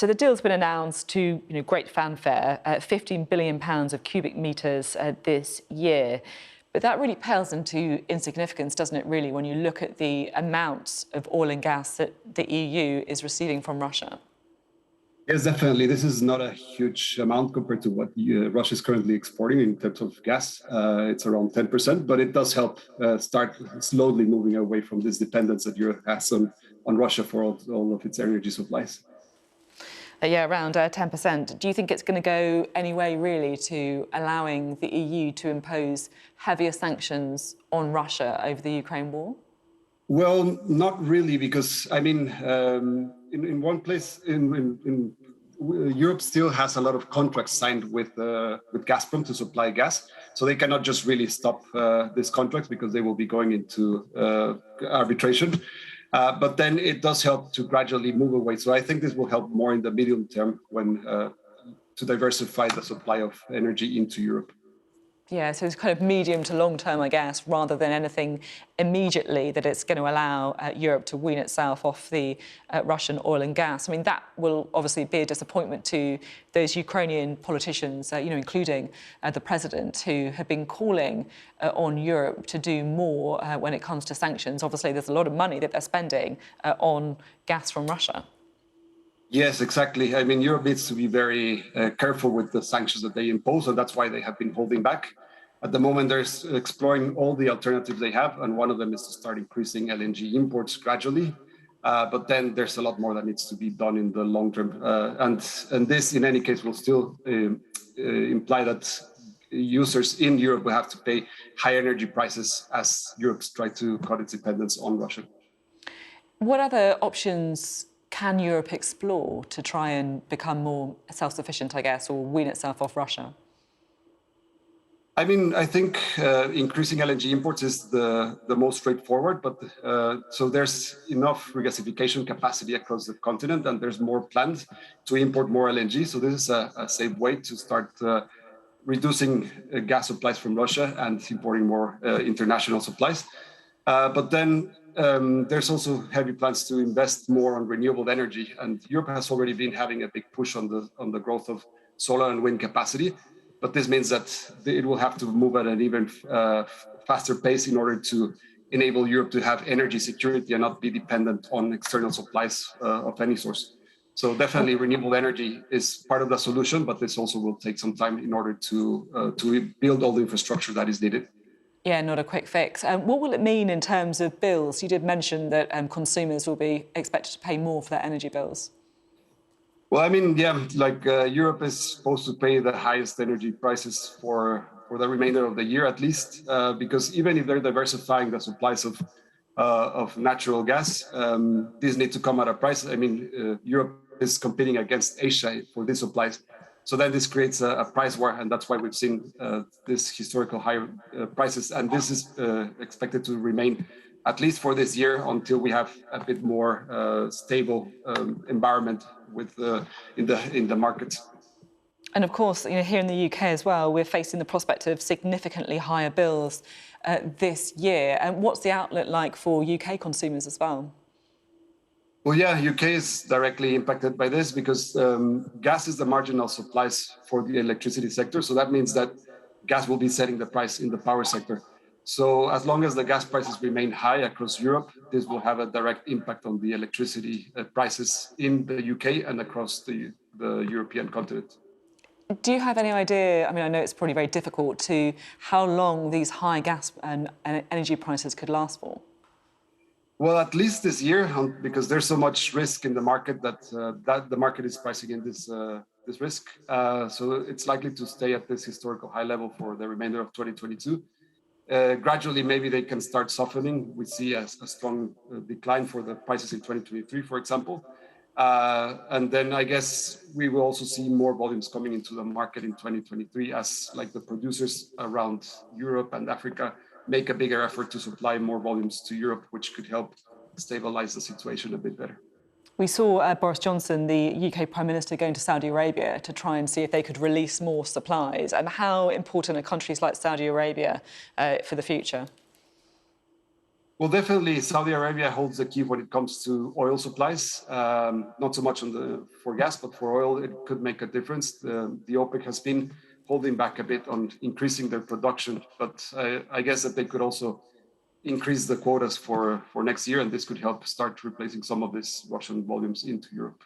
So the deal's been announced to great fanfare, 15 billion pounds of cubic metres this year. But that really pales into insignificance, doesn't it, really, when you look at the amounts of oil and gas that the EU is receiving from Russia? Yes, definitely. This is not a huge amount compared to what Russia is currently exporting in terms of gas. It's around 10%, but it does help start slowly moving away from this dependence that Europe has on Russia for all of its energy supplies. Yeah, around 10%. Do you think it's going to go any way, really, to allowing the EU to impose heavier sanctions on Russia over the Ukraine war? Well, not really, because, I mean, in one place, in Europe still has a lot of contracts signed with Gazprom to supply gas. So they cannot just really stop these contracts because they will be going into arbitration. But then it does help to gradually move away. So I think this will help more in the medium term when to diversify the supply of energy into Europe. Yeah, so it's kind of medium to long term, I guess, rather than anything immediately that it's going to allow Europe to wean itself off the Russian oil and gas. I mean, that will obviously be a disappointment to those Ukrainian politicians, including the president, who have been calling on Europe to do more when it comes to sanctions. Obviously, there's a lot of money that they're spending on gas from Russia. Yes, exactly. I mean, Europe needs to be very careful with the sanctions that they impose, and that's why they have been holding back. At the moment, they're exploring all the alternatives they have, and one of them is to start increasing LNG imports gradually. But then there's a lot more that needs to be done in the long term. And this, in any case, will still imply that users in Europe will have to pay high energy prices as Europe tries to cut its dependence on Russia. What other options can Europe explore to try and become more self-sufficient, I guess, or wean itself off Russia? I mean, I think increasing LNG imports is the most straightforward, but so there's enough regasification capacity across the continent, and there's more planned to import more LNG. So this is a safe way to start reducing gas supplies from Russia and importing more international supplies. But then there's also heavy plans to invest more on renewable energy, and Europe has already been having a big push on the growth of solar and wind capacity. But this means that it will have to move at an even faster pace in order to enable Europe to have energy security and not be dependent on external supplies of any source. So definitely renewable energy is part of the solution, but this also will take some time in order to build all the infrastructure that is needed. Yeah, not a quick fix. What will it mean in terms of bills? You did mention that consumers will be expected to pay more for their energy bills. Well, I mean, yeah, like Europe is supposed to pay the highest energy prices for the remainder of the year, at least, because even if they're diversifying the supplies of natural gas, these need to come at a price. I mean, Europe is competing against Asia for these supplies. So then this creates a price war, and that's why we've seen this historical high prices. And this is expected to remain at least for this year until we have a bit more stable environment in the markets. And of course, here in the UK as well, we're facing the prospect of significantly higher bills this year. And what's the outlook like for UK consumers as well? Well, yeah, UK is directly impacted by this because gas is the marginal supplies for the electricity sector. So that means that gas will be setting the price in the power sector. So as long as the gas prices remain high across Europe, this will have a direct impact on the electricity prices in the UK and across the European continent. Do you have any idea, I mean, I know it's probably very difficult, to how long these high gas and energy prices could last for? Well, at least this year, because there's so much risk in the market that the market is pricing in this risk. So it's likely to stay at this historical high level for the remainder of 2022. Gradually, maybe they can start softening. We see a strong decline for the prices in 2023, for example. And then I guess we will also see more volumes coming into the market in 2023 as like the producers around Europe and Africa make a bigger effort to supply more volumes to Europe, which could help stabilize the situation a bit better. We saw Boris Johnson, the UK Prime Minister, going to Saudi Arabia to try and see if they could release more supplies. And how important are countries like Saudi Arabia for the future? Well, definitely Saudi Arabia holds the key when it comes to oil supplies. Not so much for gas, but for oil, it could make a difference. The OPEC has been holding back a bit on increasing their production, but I guess that they could also increase the quotas for next year, and this could help start replacing some of these Russian volumes into Europe.